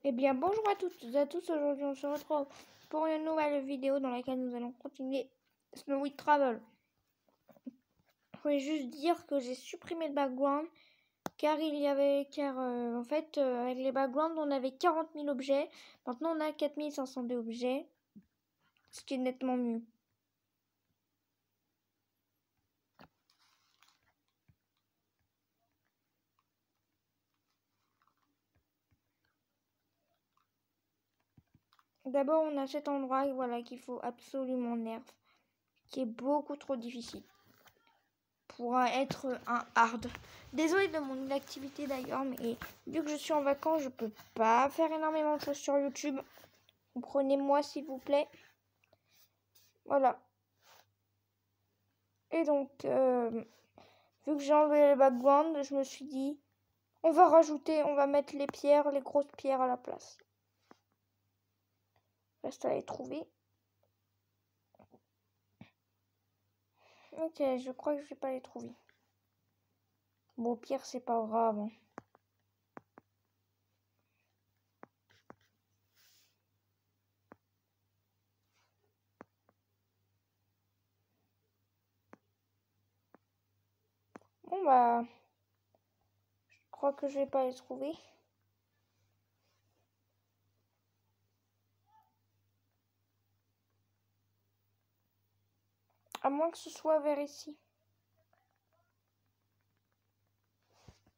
Eh bien, bonjour à toutes et à tous. Aujourd'hui, on se retrouve pour une nouvelle vidéo dans laquelle nous allons continuer Snowy Travel. Je voulais juste dire que j'ai supprimé le background car en fait, avec les backgrounds, on avait 40 000 objets. Maintenant, on a 4 502 objets, ce qui est nettement mieux. D'abord, on a cet endroit, voilà, qu'il faut absolument nerf, qui est beaucoup trop difficile pour être un hard. Désolée de mon inactivité d'ailleurs, mais vu que je suis en vacances, je peux pas faire énormément de choses sur YouTube. Comprenez-moi s'il vous plaît. Voilà. Et donc, vu que j'ai enlevé le background, je me suis dit, on va mettre les pierres, les grosses pierres à la place. Reste à les trouver. Ok, je crois que je vais pas les trouver. Bon, pierre, c'est pas grave. Hein. Bon, bah, je crois que je vais pas les trouver. À moins que ce soit vers ici.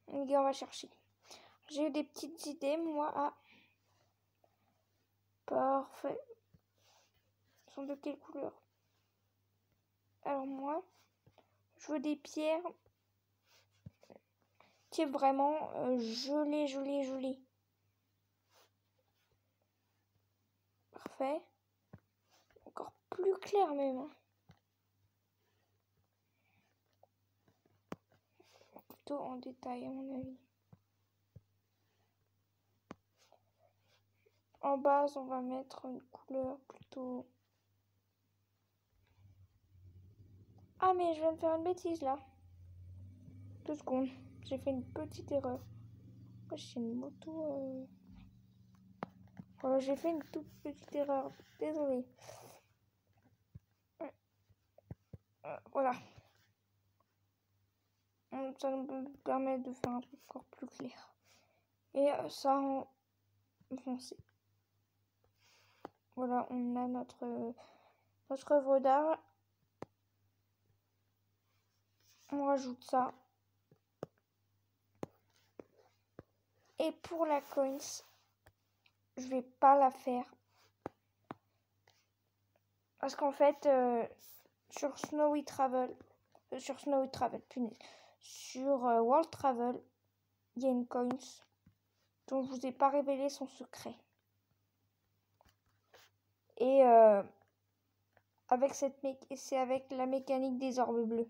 On va chercher. J'ai eu des petites idées, moi. Ah. Parfait. Ils sont de quelle couleur? Alors moi, je veux des pierres qui est vraiment gelées. Parfait. Encore plus clair même. Hein. Plutôt en détail à mon avis. En base, on va mettre une couleur plutôt... Ah mais je viens de faire une bêtise là. 2 secondes. J'ai fait une petite erreur. J'ai une moto... Voilà, j'ai fait une toute petite erreur. Désolée. Voilà. Ça nous permet de faire un truc encore plus clair. Et ça en foncé. Voilà, on a notre œuvre d'art. On rajoute ça. Et pour la coins, je vais pas la faire. Parce qu'en fait, sur Snowy Travel, punaise, sur World Travel, il y a une coins dont je vous ai pas révélé son secret. Et c'est avec la mécanique des orbes bleus.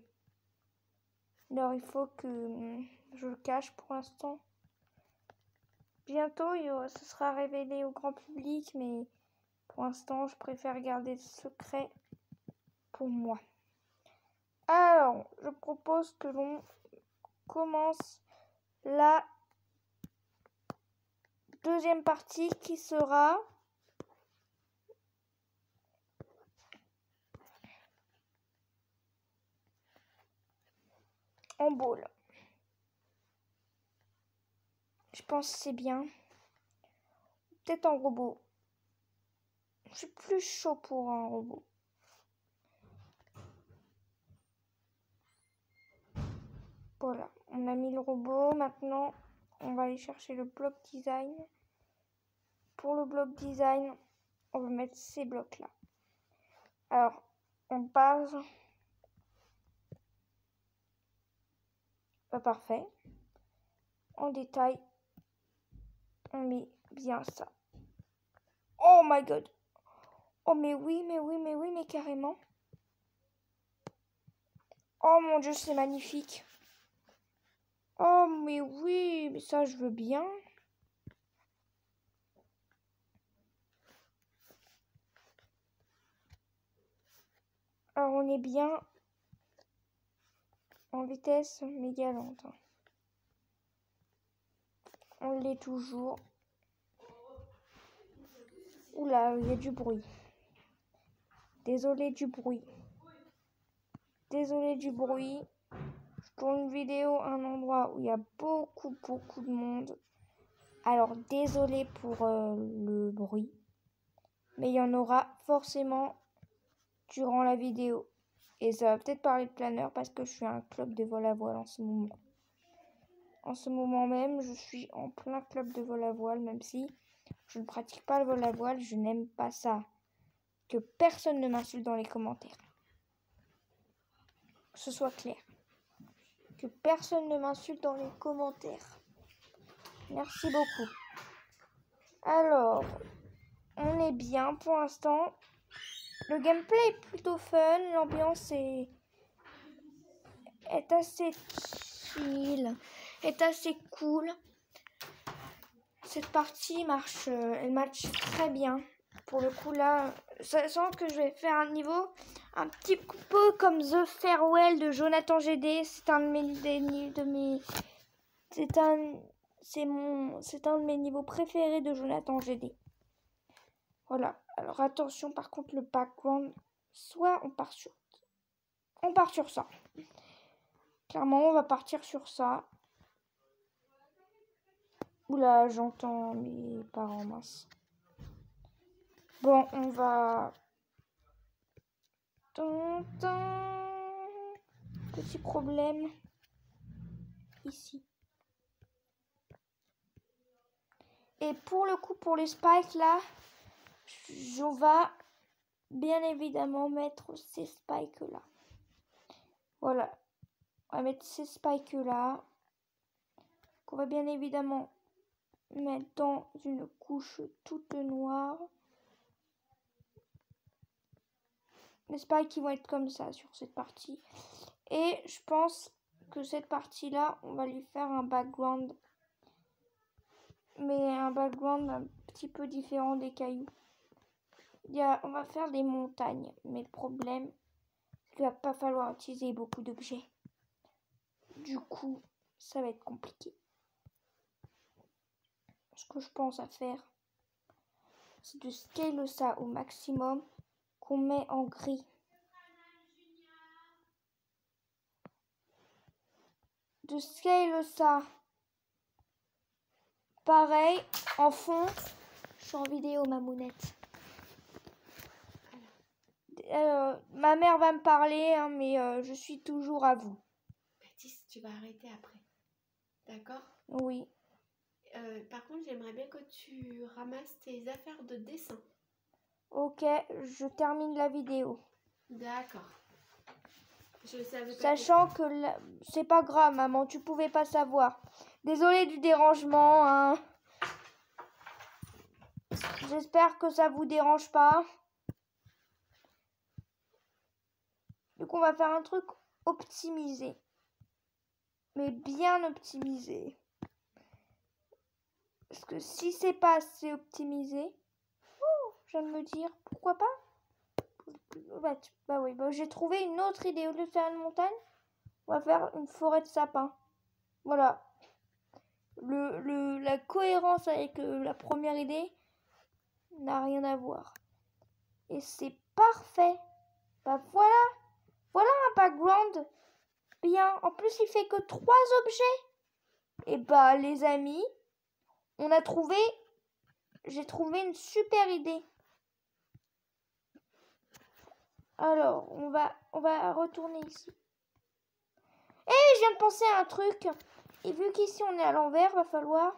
Alors il faut que je le cache pour l'instant. Bientôt, ce sera révélé au grand public, mais pour l'instant, je préfère garder le secret pour moi. Alors, je propose que l'on commence la deuxième partie qui sera en bowl. Je pense que c'est bien. Peut-être en robot. Je suis plus chaud pour un robot. Voilà, on a mis le robot. Maintenant, on va aller chercher le bloc design. Pour le bloc design, on va mettre ces blocs-là. Alors, en base, parfait. En détail, on met bien ça. Oh my god! Oh mais oui, mais carrément. Oh mon dieu, c'est magnifique. Oh mais oui, mais ça je veux bien. Alors on est bien en vitesse méga lente. On l'est toujours. Oula, il y a du bruit. Désolé du bruit. Désolé du bruit. Je tourne une vidéo à un endroit où il y a beaucoup de monde. Alors désolé pour le bruit. Mais il y en aura forcément durant la vidéo. Et ça va peut-être parler de planeur parce que je suis à un club de vol à voile en ce moment. En ce moment même, je suis en plein club de vol à voile, même si je ne pratique pas le vol à voile, je n'aime pas ça. Que personne ne m'insulte dans les commentaires. Que ce soit clair. Que personne ne m'insulte dans les commentaires. Merci beaucoup. Alors, on est bien pour l'instant. Le gameplay est plutôt fun. L'ambiance est assez chill. Est assez cool. Cette partie marche, elle match très bien. Pour le coup là, sachant que je vais faire un niveau un petit peu comme The Farewell de Jonathan GD. C'est un de mes c'est un de mes niveaux préférés de Jonathan GD. Voilà. Alors attention par contre le background, soit on part sur ça. Clairement on va partir sur ça. Oula, j'entends mes parents, mince. Bon, on va... Petit problème. Ici. Et pour le coup, pour les spikes là, on va bien évidemment mettre ces spikes là. Voilà. On va mettre ces spikes là. Qu'on va bien évidemment mettre dans une couche toute noire. Les spikes qui vont être comme ça sur cette partie. Et je pense que cette partie là, on va lui faire un background. Mais un background un petit peu différent des cailloux. On va faire des montagnes. Mais le problème, c'est qu'il va pas falloir utiliser beaucoup d'objets. Du coup, ça va être compliqué. Ce que je pense à faire, c'est de scale ça au maximum, qu'on met en gris. De scale ça. Pareil, en fond. Je suis en vidéo, ma mounette. Ma mère va me parler, hein, mais je suis toujours à vous. Baptiste, tu vas arrêter après. D'accord? Oui. Par contre, j'aimerais bien que tu ramasses tes affaires de dessin. Ok, je termine la vidéo. D'accord. Je savais pas. Sachant que c'est pas grave, maman, tu pouvais pas savoir. Désolée du dérangement, hein. J'espère que ça vous dérange pas. Du coup, on va faire un truc optimisé. Mais bien optimisé. Parce que si c'est pas assez optimisé, je viens de me dire, pourquoi pas? Bah oui, j'ai trouvé une autre idée. Au lieu de faire une montagne, on va faire une forêt de sapins. Voilà. La cohérence avec la première idée n'a rien à voir. Et c'est parfait. Bah voilà. Voilà un background bien. En plus, il fait que 3 objets. Et bah les amis, j'ai trouvé une super idée. Alors, on va retourner ici. Et je viens de penser à un truc. Et vu qu'ici on est à l'envers, va falloir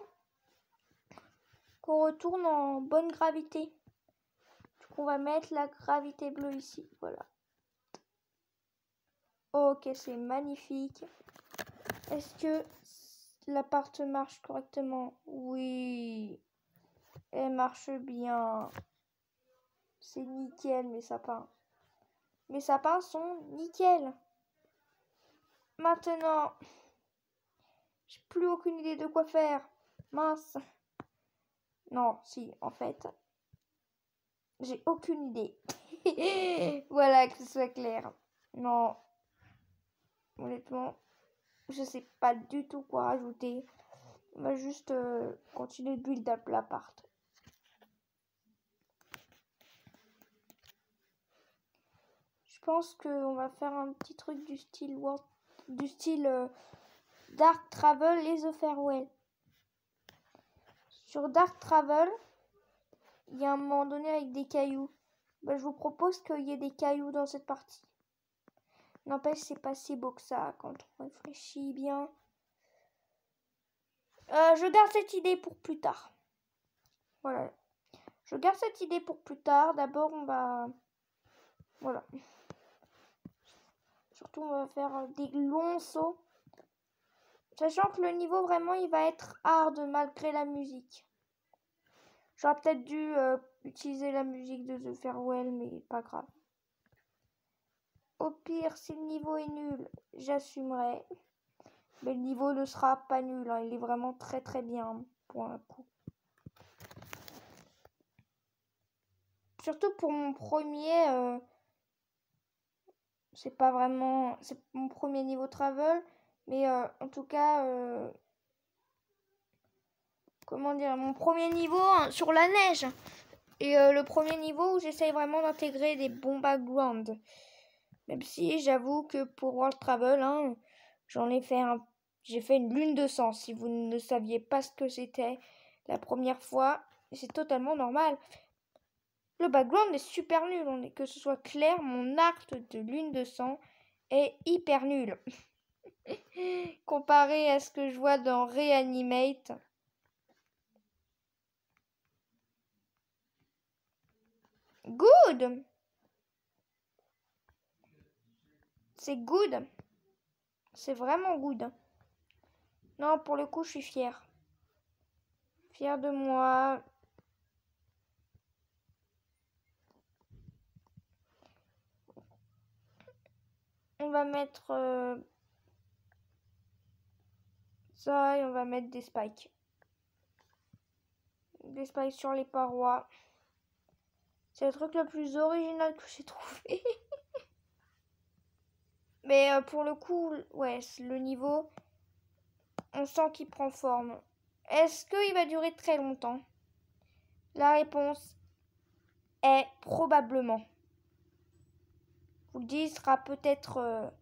qu'on retourne en bonne gravité. Du coup, on va mettre la gravité bleue ici. Voilà. Ok, c'est magnifique. Est-ce que l'appart marche correctement? Oui. Elle marche bien. C'est nickel, mes sapins. Mes sapins sont nickel. Maintenant, j'ai plus aucune idée de quoi faire. Mince. Non, si, en fait, j'ai aucune idée. Voilà, que ce soit clair. Non. Honnêtement, je sais pas du tout quoi rajouter. On va juste continuer de build up l'appart. pense qu'on va faire un petit truc du style Dark Travel et The Farewell. Sur Dark Travel, il y a un moment donné avec des cailloux. Je vous propose qu'il y ait des cailloux dans cette partie. N'empêche, c'est pas si beau que ça quand on réfléchit bien. Je garde cette idée pour plus tard. Voilà. Je garde cette idée pour plus tard. D'abord, on va... Voilà. Surtout, on va faire des longs sauts. Sachant que le niveau, vraiment, il va être hard malgré la musique. J'aurais peut-être dû utiliser la musique de The Farewell, mais pas grave. Au pire, si le niveau est nul, j'assumerai. Mais le niveau ne sera pas nul. Hein. Il est vraiment très très bien pour un coup. Surtout pour mon premier... c'est pas vraiment... C'est mon premier niveau travel. Mais en tout cas... comment dire, mon premier niveau hein, sur la neige. Et le premier niveau où j'essaye vraiment d'intégrer des bons backgrounds. Même si j'avoue que pour World Travel, hein, j'ai fait une lune de sang. Si vous ne saviez pas ce que c'était la première fois, c'est totalement normal. Le background est super nul. Que ce soit clair, mon art de lune de sang est hyper nul. Comparé à ce que je vois dans Reanimate. Good! C'est good. C'est vraiment good. Non, pour le coup, je suis fière. Fière de moi. On va mettre ça et on va mettre des spikes. Des spikes sur les parois. C'est le truc le plus original que j'ai trouvé. Mais pour le coup, ouais, le niveau, on sent qu'il prend forme. Est-ce qu'il va durer très longtemps? La réponse est probablement. Je vous le dis, il sera peut-être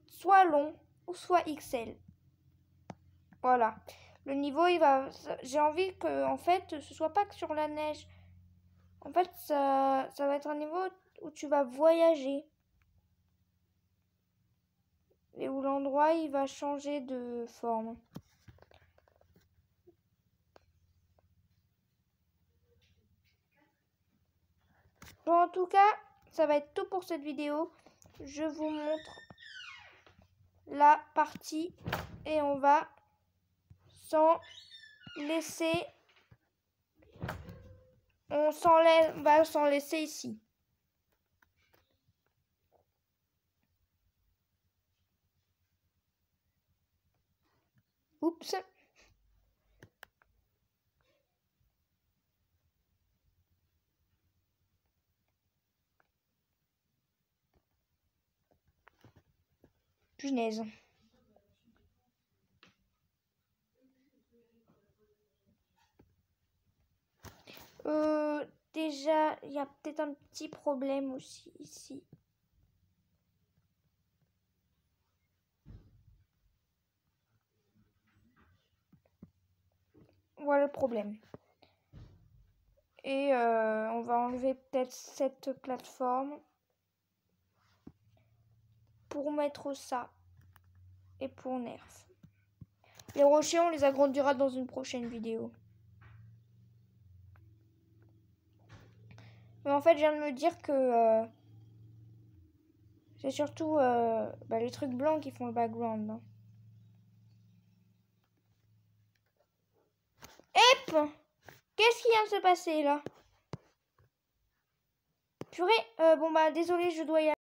soit long ou soit XL. Voilà. Le niveau, j'ai envie que, en fait, ce soit pas que sur la neige. En fait, ça va être un niveau où tu vas voyager. Et où l'endroit, il va changer de forme. Bon, en tout cas, ça va être tout pour cette vidéo. Je vous montre la partie et on va s'en laisser. On va s'en laisser ici. Oups. Punaise. Déjà, il y a peut-être un petit problème aussi ici. Voilà le problème. Et on va enlever peut-être cette plateforme pour mettre ça et pour nerf. Les rochers, on les agrandira dans une prochaine vidéo. Mais en fait, je viens de me dire que c'est surtout les trucs blancs qui font le background. Hein. Hep! Qu'est-ce qui vient de se passer là? Purée, désolé, je dois y aller.